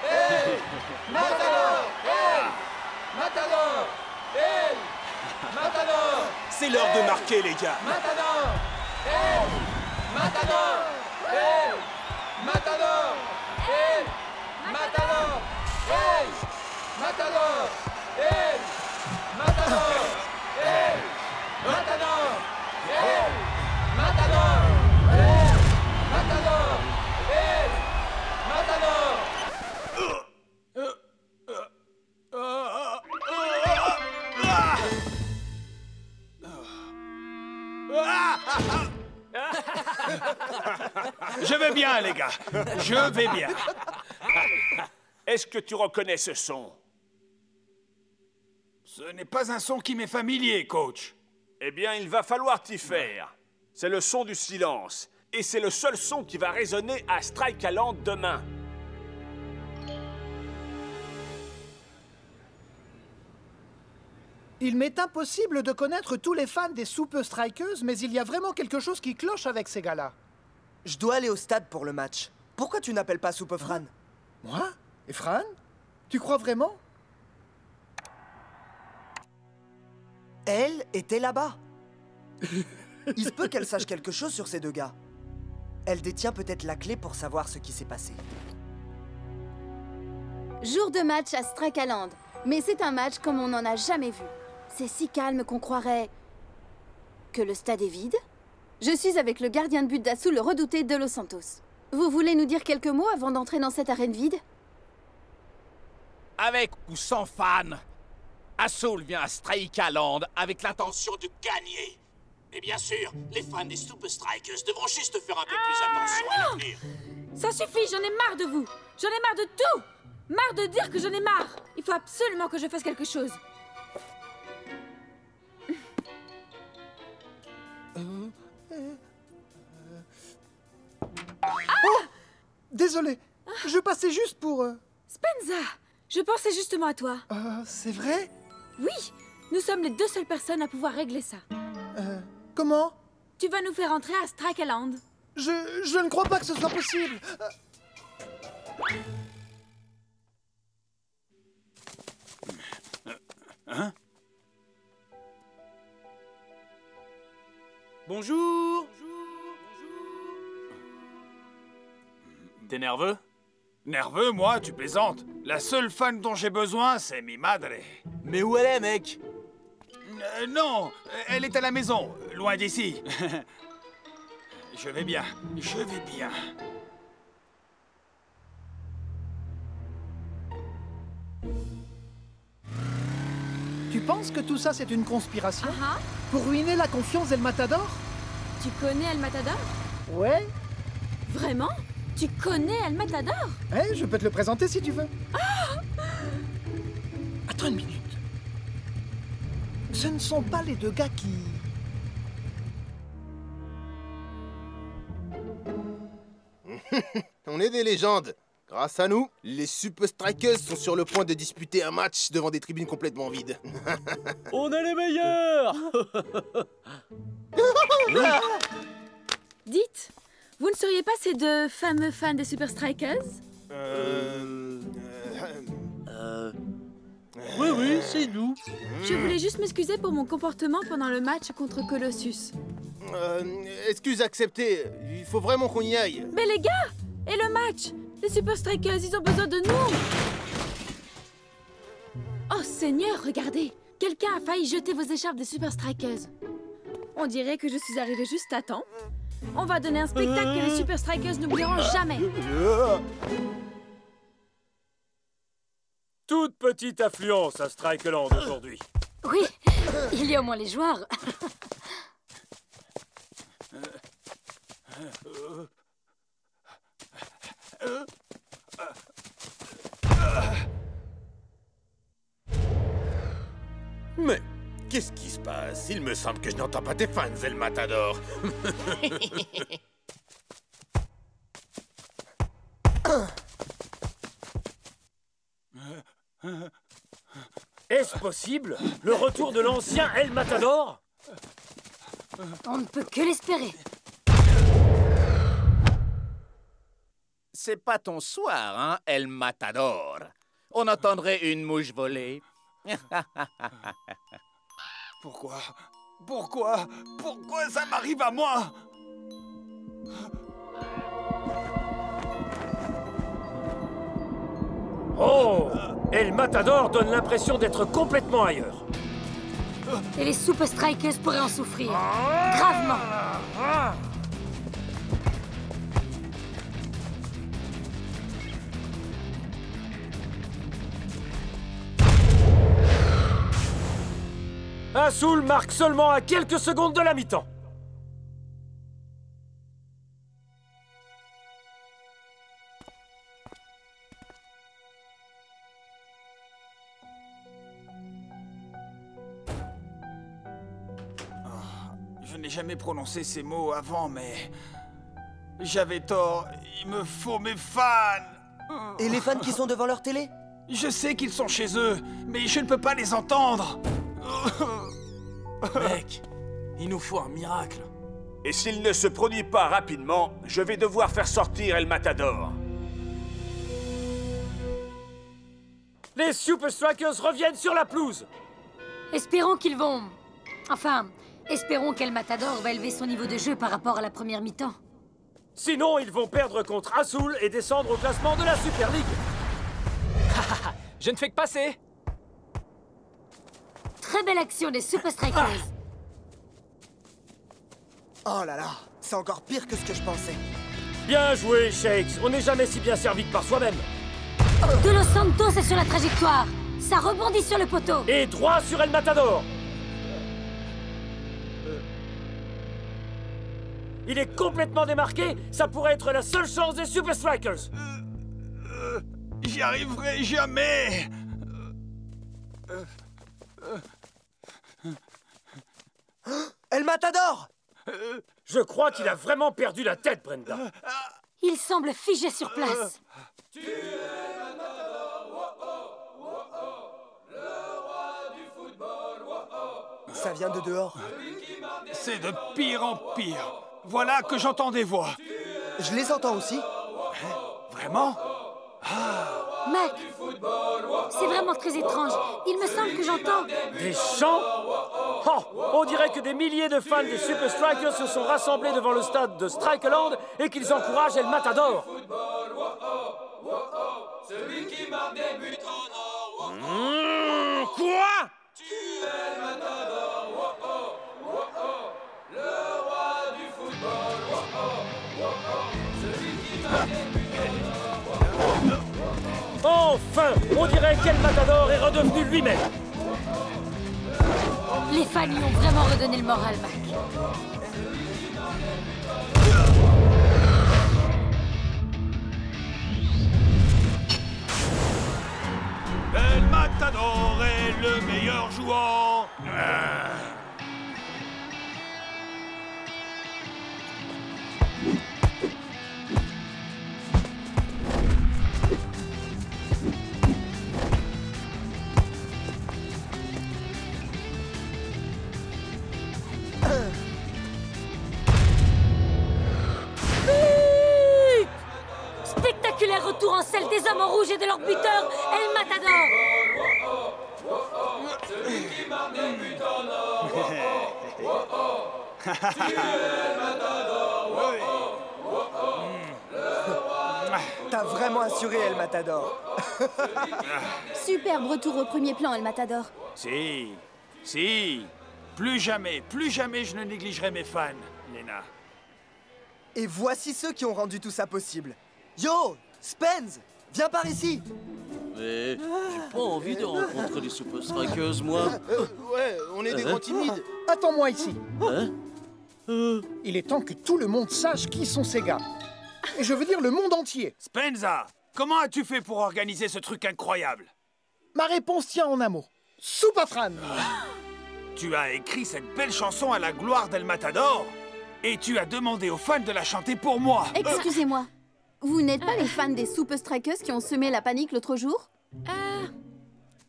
Hey! Matador! Hey! Matador! Hey! Matador! C'est l'heure de marquer, les gars. Matador! Hey! Matador! Hey! Matador! Hey! Matador! Hey! Matador! Hey! Matador! bien, les gars. Je vais bien. Est-ce que tu reconnais ce son? Ce n'est pas un son qui m'est familier, coach. Eh bien, il va falloir t'y faire. C'est le son du silence. Et c'est le seul son qui va résonner à Strikeland demain. Il m'est impossible de connaître tous les fans des Super Strikers, mais il y a vraiment quelque chose qui cloche avec ces gars-là. Je dois aller au stade pour le match. Pourquoi tu n'appelles pas Super Fran? Moi? Et Fran? Tu crois vraiment? Elle était là-bas. Il se peut qu'elle sache quelque chose sur ces deux gars. Elle détient peut-être la clé pour savoir ce qui s'est passé. Jour de match à Strikeland. Mais c'est un match comme on n'en a jamais vu. C'est si calme qu'on croirait... que le stade est vide. Je suis avec le gardien de but d'Assault, le redouté de Los Santos. Vous voulez nous dire quelques mots avant d'entrer dans cette arène vide? Avec ou sans fans, Assault vient à Strikeland avec l'intention de gagner. Et bien sûr, les fans des Super Strikers devront juste faire un peu plus attention à l'avenir. Ça suffit, j'en ai marre de vous. J'en ai marre de tout. Marre de dire que j'en ai marre. Il faut absolument que je fasse quelque chose. Oh! Désolé, je passais juste pour... Spenza, je pensais justement à toi. C'est vrai? Oui, nous sommes les deux seules personnes à pouvoir régler ça. Comment? Tu vas nous faire entrer à Strikeland. Je ne crois pas que ce soit possible. Hein? Bonjour. T'es nerveux? Nerveux, moi? Tu plaisantes. La seule fan dont j'ai besoin, c'est mi madre. Mais où elle est, mec? Non, elle est à la maison, loin d'ici. Je vais bien, je vais bien. Tu penses que tout ça, c'est une conspiration? Pour ruiner la confiance d'El Matador? Tu connais El Matador? Ouais. Vraiment? Tu connais El Matador? Eh, je peux te le présenter si tu veux. Attends une minute. Ce ne sont pas les deux gars qui... On est des légendes. Grâce à nous, les Super Strikers sont sur le point de disputer un match devant des tribunes complètement vides. On est les meilleurs. Dites, vous ne seriez pas ces deux fameux fans des Super Strikers? Oui, c'est nous. Je voulais juste m'excuser pour mon comportement pendant le match contre Colossus. Excuse acceptée. Il faut vraiment qu'on y aille. Mais les gars! Et le match? Les Super Strikers, ils ont besoin de nous! Oh Seigneur, regardez! Quelqu'un a failli jeter vos écharpes des Super Strikers. On dirait que je suis arrivée juste à temps. On va donner un spectacle que les Super Strikers n'oublieront jamais. Toute petite affluence à Strikeland aujourd'hui. Oui, il y a au moins les joueurs. Mais qu'est-ce qui se passe? Il me semble que je n'entends pas tes fans, El Matador. Est-ce possible? Le retour de l'ancien El Matador? On ne peut que l'espérer. C'est pas ton soir, hein, El Matador. On entendrait une mouche voler. Pourquoi? Pourquoi? Pourquoi ça m'arrive à moi? Oh! El Matador donne l'impression d'être complètement ailleurs. Et les Super Strikers pourraient en souffrir. Gravement. Assault marque seulement à quelques secondes de la mi-temps. n'ai jamais prononcé ces mots avant, mais... J'avais tort. Il me faut mes fans. Et les fans qui sont devant leur télé? Je sais qu'ils sont chez eux, mais je ne peux pas les entendre. Mec, il nous faut un miracle. Et s'il ne se produit pas rapidement, je vais devoir faire sortir El Matador. Les Super Strikers reviennent sur la pelouse. Espérons qu'ils vont... Enfin, espérons qu'El Matador va élever son niveau de jeu par rapport à la première mi-temps. Sinon, ils vont perdre contre Azul et descendre au classement de la Super League. Je ne fais que passer. Très belle action des Super Strikers. Oh là là, c'est encore pire que ce que je pensais. Bien joué, Shakes. On n'est jamais si bien servi que par soi-même. De Los Santos est sur la trajectoire. Ça rebondit sur le poteau. Et droit sur El Matador. Il est complètement démarqué. Ça pourrait être la seule chance des Super Strikers. J'y arriverai jamais. El Matador! Je crois qu'il a vraiment perdu la tête, Brenda. Il semble figé sur place. Ça vient de dehors. C'est de pire en pire. Voilà que j'entends des voix. Je les entends aussi. Vraiment? Mac, c'est vraiment très étrange. Il me semble que j'entends... Des chants? Oh, on dirait que des milliers de fans des Super Strikers se sont rassemblés devant le stade de Strikeland et qu'ils encouragent El Matador. Celui qui marque des buts en or. Quoi? El Matador, le roi du football, celui qui marque des buts en or. Enfin, on dirait qu'El Matador est redevenu lui-même. Les fans lui ont vraiment redonné le moral, Mac. El Matador est le meilleur joueur. Spectaculaire retour en selle des hommes en rouge et de leur buteur, El Matador. Celui qui marque des buts en or. El Matador. T'as vraiment assuré, El Matador. Superbe retour au premier plan, El Matador. Si. Plus jamais je ne négligerai mes fans, Lena. Et voici ceux qui ont rendu tout ça possible. Yo, Spence, viens par ici. Mais j'ai pas envie de rencontrer les Super Strikers, moi. Ouais, on est des grands timides. Attends-moi ici. Hein? Il est temps que tout le monde sache qui sont ces gars. Et je veux dire le monde entier. Spenza, comment as-tu fait pour organiser ce truc incroyable? Ma réponse tient en un mot. Superfran. Tu as écrit cette belle chanson à la gloire d'El Matador et tu as demandé aux fans de la chanter pour moi. Excusez-moi. Vous n'êtes pas les fans des Super Strikers qui ont semé la panique l'autre jour?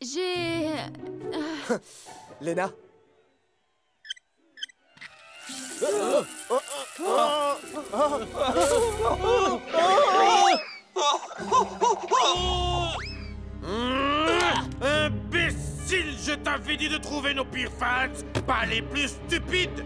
J'ai... Lena. Imbécile, je t'avais dit de trouver nos pires fans, pas les plus stupides.